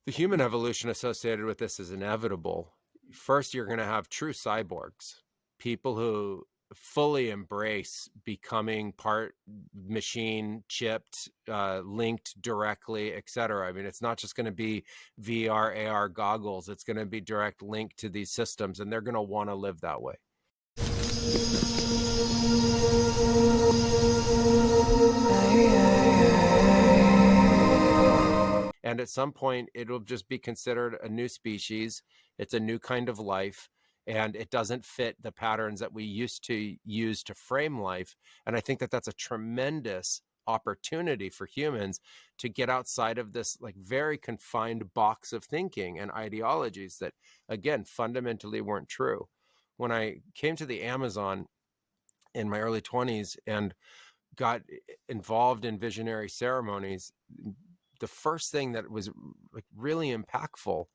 The human evolution associated with this is inevitable. First, you're going to have true cyborgs, people who fully embrace becoming part machine, chipped, linked directly, etc. I mean, it's not just going to be VR, AR goggles. It's going to be direct link to these systems, and they're going to want to live that way. And at some point, it'll just be considered a new species. It's a new kind of life, and it doesn't fit the patterns that we used to use to frame life. And I think that that's a tremendous opportunity for humans to get outside of this like very confined box of thinking and ideologies that, again, fundamentally weren't true. When I came to the Amazon in my early 20s and got involved in visionary ceremonies, the first thing that was like really impactful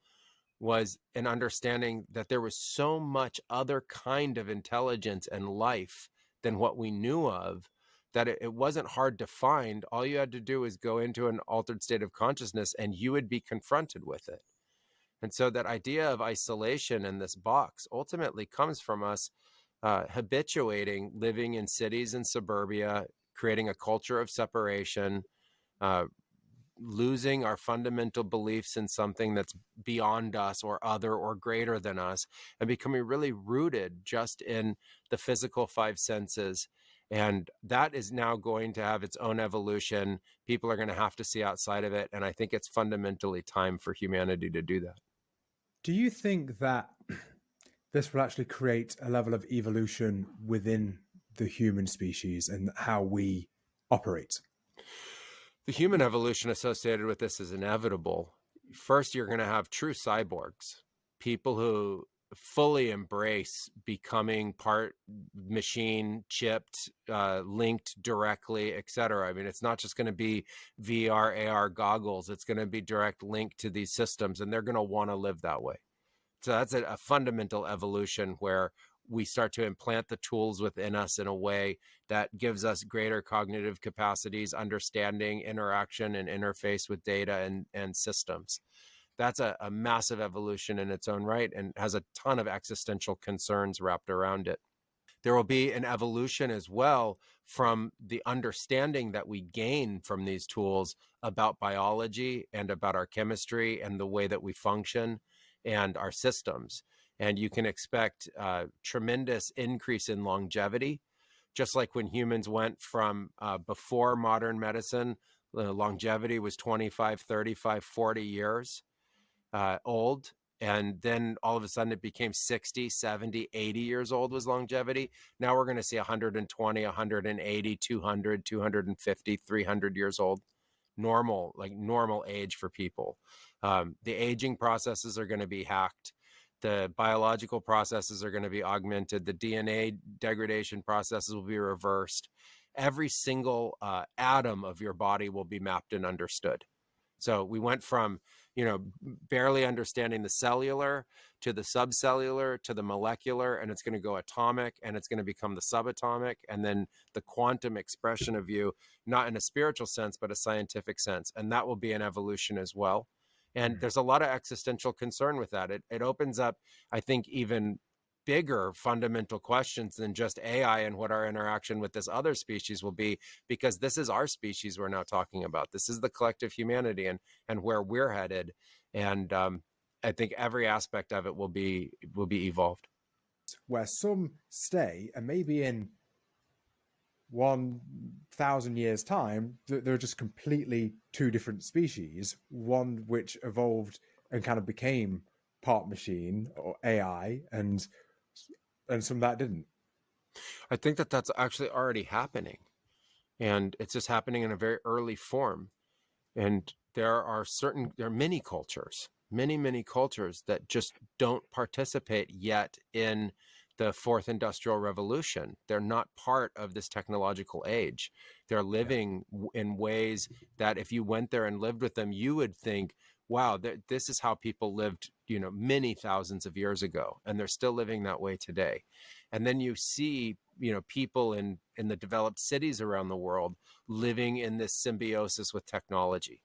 was an understanding that there was so much other kind of intelligence and life than what we knew of, that it wasn't hard to find. All you had to do was go into an altered state of consciousness and you would be confronted with it. And so that idea of isolation in this box ultimately comes from us habituating living in cities and suburbia, creating a culture of separation, uh, losing our fundamental beliefs in something that's beyond us or other or greater than us, and becoming really rooted just in the physical five senses. And that is now going to have its own evolution. People are going to have to see outside of it. And I think it's fundamentally time for humanity to do that. Do you think that this will actually create a level of evolution within the human species and how we operate? The human evolution associated with this is inevitable. First, you're going to have true cyborgs, people who fully embrace becoming part machine, chipped, linked directly, etc. I mean, it's not just going to be VR, AR goggles. It's going to be direct link to these systems, and they're going to want to live that way. So that's a fundamental evolution where we start to implant the tools within us in a way that gives us greater cognitive capacities, understanding, interaction, and interface with data and systems. That's a massive evolution in its own right and has a ton of existential concerns wrapped around it. There will be an evolution as well from the understanding that we gain from these tools about biology and about our chemistry and the way that we function and our systems. And you can expect a tremendous increase in longevity, just like when humans went from before modern medicine, longevity was 25, 35, 40 years old. And then all of a sudden it became 60, 70, 80 years old was longevity. Now we're going to see 120, 180, 200, 250, 300 years old. Normal, like normal age for people. The aging processes are going to be hacked. The biological processes are going to be augmented. The DNA degradation processes will be reversed. Every single atom of your body will be mapped and understood. So we went from, barely understanding the cellular to the subcellular to the molecular, and it's going to go atomic, and it's going to become the subatomic, and then the quantum expression of you, not in a spiritual sense, but a scientific sense. And that will be an evolution as well. And there's a lot of existential concern with that. It opens up, I think, even bigger fundamental questions than just AI and what our interaction with this other species will be, because this is our species we're now talking about. This is the collective humanity and where we're headed. And I think every aspect of it will be evolved. Where some stay, and maybe in 1,000 years' time, they're just completely two different species. One which evolved and kind of became part machine or AI, and some that didn't. I think that that's actually already happening, and it's just happening in a very early form. And there are many cultures, many cultures that just don't participate yet in the fourth industrial revolution. They're not part of this technological age. They're living in ways that if you went there and lived with them, you would think, wow, this is how people lived, many thousands of years ago, and they're still living that way today. And then you see, people in the developed cities around the world living in this symbiosis with technology.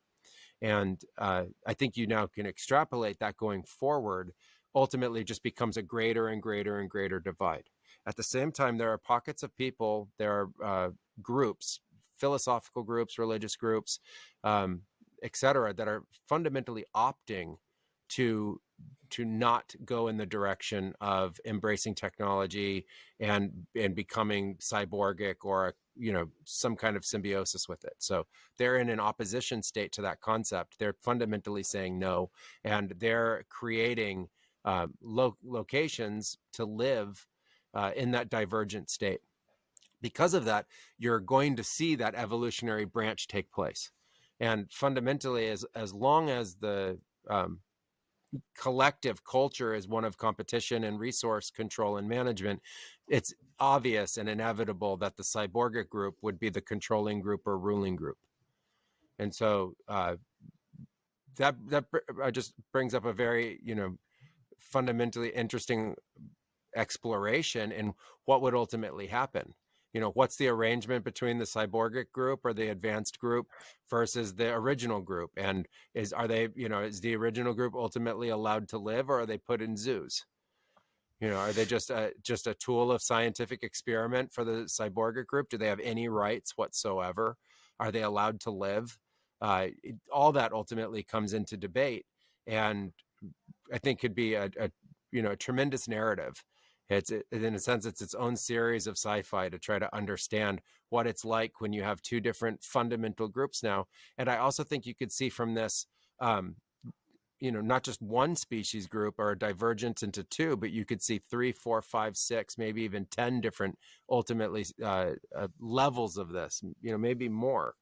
And I think you now can extrapolate that going forward. Ultimately, it just becomes a greater and greater and greater divide. At the same time, there are pockets of people, there are groups, philosophical groups, religious groups, et cetera, that are fundamentally opting to not go in the direction of embracing technology and becoming cyborgic or some kind of symbiosis with it. So they're in an opposition state to that concept. They're fundamentally saying no, and they're creating locations to live in that divergent state. Because of that, you're going to see that evolutionary branch take place. And fundamentally, as long as the collective culture is one of competition and resource control and management, it's obvious and inevitable that the cyborgic group would be the controlling group or ruling group. And so that just brings up a very fundamentally interesting exploration in what would ultimately happen. What's the arrangement between the cyborgic group or the advanced group versus the original group? And is the original group ultimately allowed to live, or are they put in zoos? Are they just a tool of scientific experiment for the cyborgic group? Do they have any rights whatsoever? Are they allowed to live? All that ultimately comes into debate, and I think could be a tremendous narrative. It's, in a sense, it's its own series of sci-fi to try to understand what it's like when you have two different fundamental groups now. And I also think you could see from this, not just one species group or a divergence into two, but you could see 3, 4, 5, 6, maybe even 10 different ultimately levels of this, maybe more.